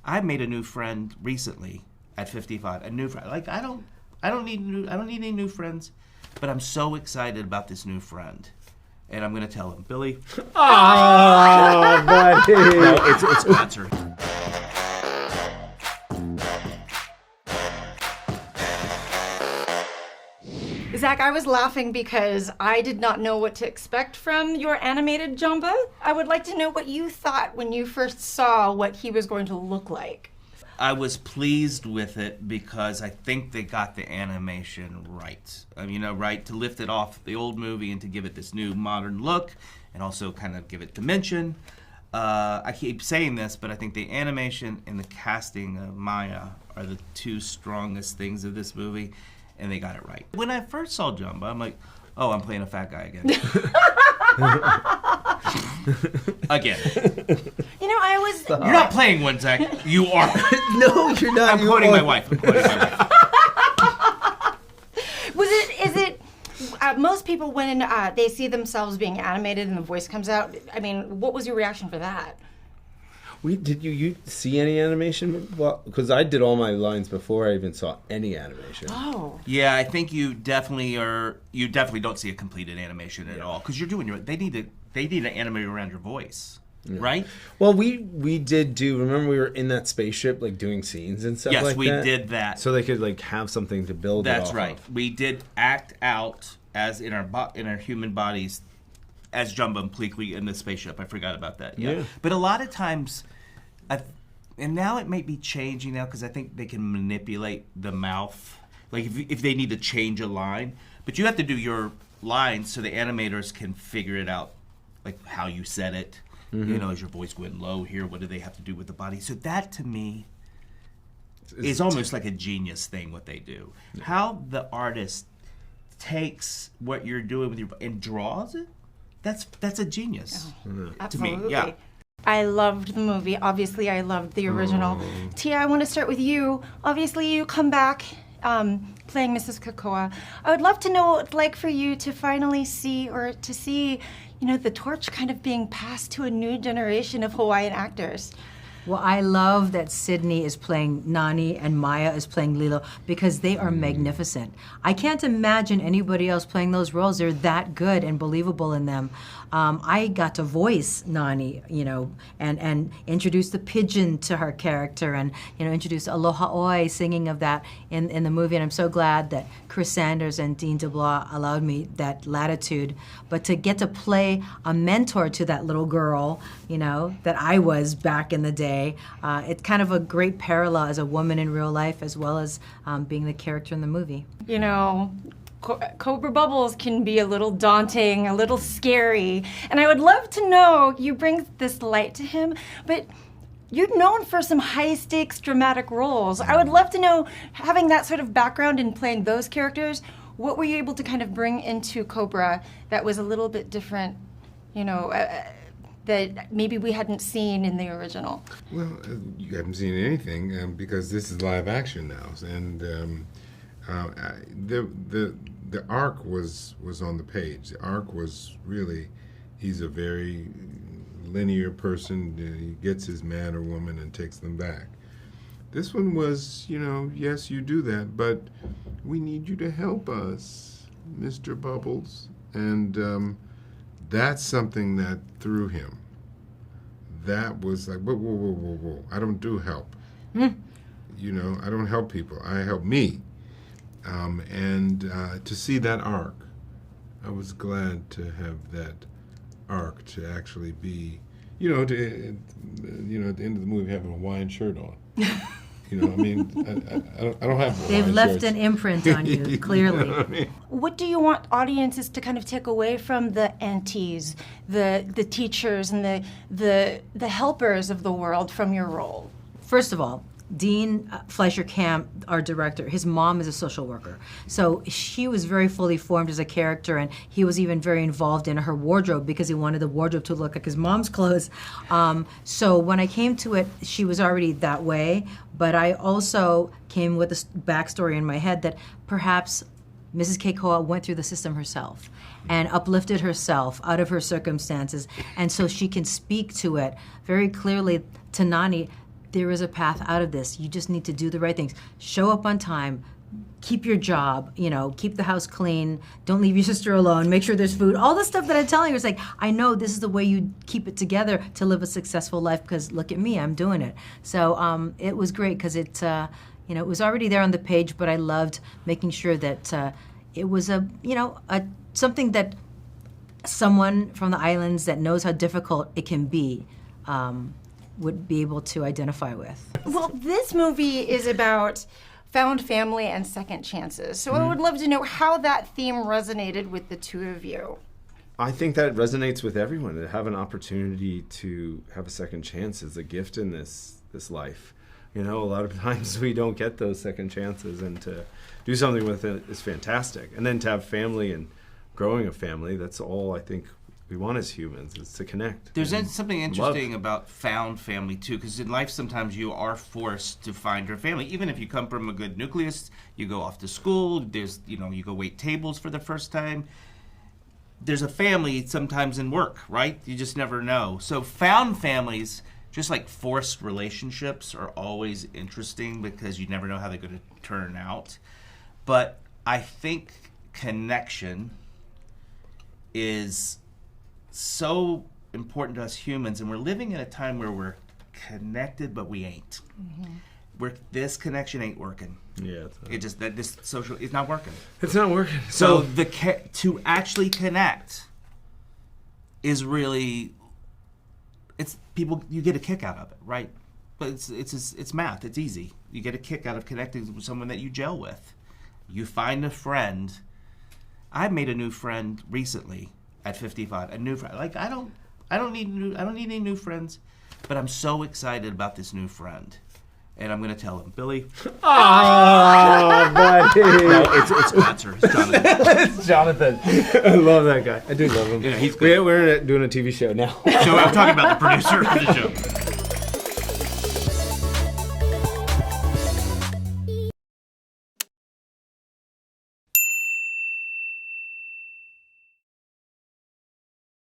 I made a new friend recently at 55. A new friend. Like I don't need any new friends, but I'm so excited about this new friend. And I'm going to tell him, Billy. Oh, buddy. No, it's sponsored. Zach, I was laughing because I did not know what to expect from your animated Jumba. I would like to know what you thought when you first saw what he was going to look like. I was pleased with it because I think they got the animation right. Right, to lift it off the old movie and to give it this new modern look and also kind of give it dimension. I keep saying this, but I think the animation and the casting of Maia are the two strongest things of this movie, and they got it right. When I first saw Jumba, I'm like, oh, I'm playing a fat guy again. Again. I was... You're not playing one, Zach. You are. No, you're not. I'm quoting my wife. Is it... most people, when they see themselves being animated and the voice comes out, what was your reaction for that? Did you see any animation? Well, because I did all my lines before I even saw any animation. Oh. Yeah, I think you definitely don't see a completed animation at all because you're doing they need to animate around your voice. Yeah. Right? Well, we did remember we were in that spaceship, like, doing scenes and stuff like that? Yes, we did that. So they could, like, have something to build it off of. That's right. We did act out as in our human bodies as Jumba completely in the spaceship. I forgot about that. Yeah. But a lot of times, and now it may be changing now because I think they can manipulate the mouth. Like, if they need to change a line. But you have to do your lines so the animators can figure it out, like, how you said it. Mm-hmm. Is your voice going low here? What do they have to do with the body? So that, to me, is almost like a genius thing, what they do. Yeah. How the artist takes what you're doing with your and draws it, that's a genius to me. Yeah. I loved the movie. Obviously, I loved the original. Tia, I want to start with you. Obviously, you come back playing Mrs. Kakoa. I would love to know what it's like for you to finally see the torch kind of being passed to a new generation of Hawaiian actors. Well, I love that Sydney is playing Nani and Maia is playing Lilo because they are magnificent. I can't imagine anybody else playing those roles. They're that good and believable in them. I got to voice Nani, and introduce the pigeon to her character and, introduce Aloha Oi singing of that in the movie. And I'm so glad that Chris Sanders and Dean DeBlois allowed me that latitude. But to get to play a mentor to that little girl, that I was back in the day, it's kind of a great parallel as a woman in real life as well as being the character in the movie. Cobra Bubbles can be a little daunting, a little scary, and I would love to know, you bring this light to him, but you're known for some high-stakes dramatic roles. I would love to know, having that sort of background in playing those characters, what were you able to kind of bring into Cobra that was a little bit different, that maybe we hadn't seen in the original? Well, you haven't seen anything because this is live action now, and the arc was on the page. The arc was really, he's a very linear person. He gets his man or woman and takes them back. This one was, yes, you do that, but we need you to help us, Mr. Bubbles. And that's something that threw him. That was like, whoa. I don't do help. I don't help people. I help me. And to see that arc, I was glad to have that arc to actually be, at the end of the movie having a Hawaiian shirt on. I don't have Hawaiian They've left shirts. an imprint on you, clearly. What I mean? What do you want audiences to kind of take away from the aunties, the teachers, and the helpers of the world from your role? First of all, Dean Fleischer Camp, our director, his mom is a social worker. So she was very fully formed as a character, and he was even very involved in her wardrobe because he wanted the wardrobe to look like his mom's clothes. So when I came to it, she was already that way, but I also came with a backstory in my head that perhaps Mrs. Keikoa went through the system herself and uplifted herself out of her circumstances, and so she can speak to it very clearly to Nani. there is a path out of this. You just need to do the right things. Show up on time. Keep your job, keep the house clean. Don't leave your sister alone. Make sure there's food. All the stuff that I'm telling you is like, I know this is the way you keep it together to live a successful life, because look at me, I'm doing it. So it was great because it was already there on the page, but I loved making sure that it was something that someone from the islands that knows how difficult it can be would be able to identify with. Well, this movie is about found family and second chances. So I would love to know how that theme resonated with the two of you. I think that resonates with everyone. To have an opportunity to have a second chance is a gift in this life. A lot of times we don't get those second chances, and to do something with it is fantastic. And then to have family and growing a family, that's all I think we want as humans, is to connect. There's something interesting about found family too, because in life sometimes you are forced to find your family. Even if you come from a good nucleus, you go off to school, there's you go wait tables for the first time. There's a family sometimes in work, right? You just never know. So found families, just like forced relationships, are always interesting because you never know how they're going to turn out. But I think connection is so important to us humans, and we're living in a time where we're connected, but we ain't. This connection ain't working. Yeah, this social is not working. It's not working. So to actually connect is really, it's people, you get a kick out of it, right? But it's math. It's easy. You get a kick out of connecting with someone that you gel with. You find a friend. I made a new friend recently. At 55, a new friend. Like I don't need any new friends, but I'm so excited about this new friend, and I'm gonna tell him, Billy. Oh, buddy. No, it's Spencer. It's Jonathan. It's Jonathan. I love that guy. I do love him. Yeah, he's good. We're doing a TV show now. So I'm talking about the producer of the show.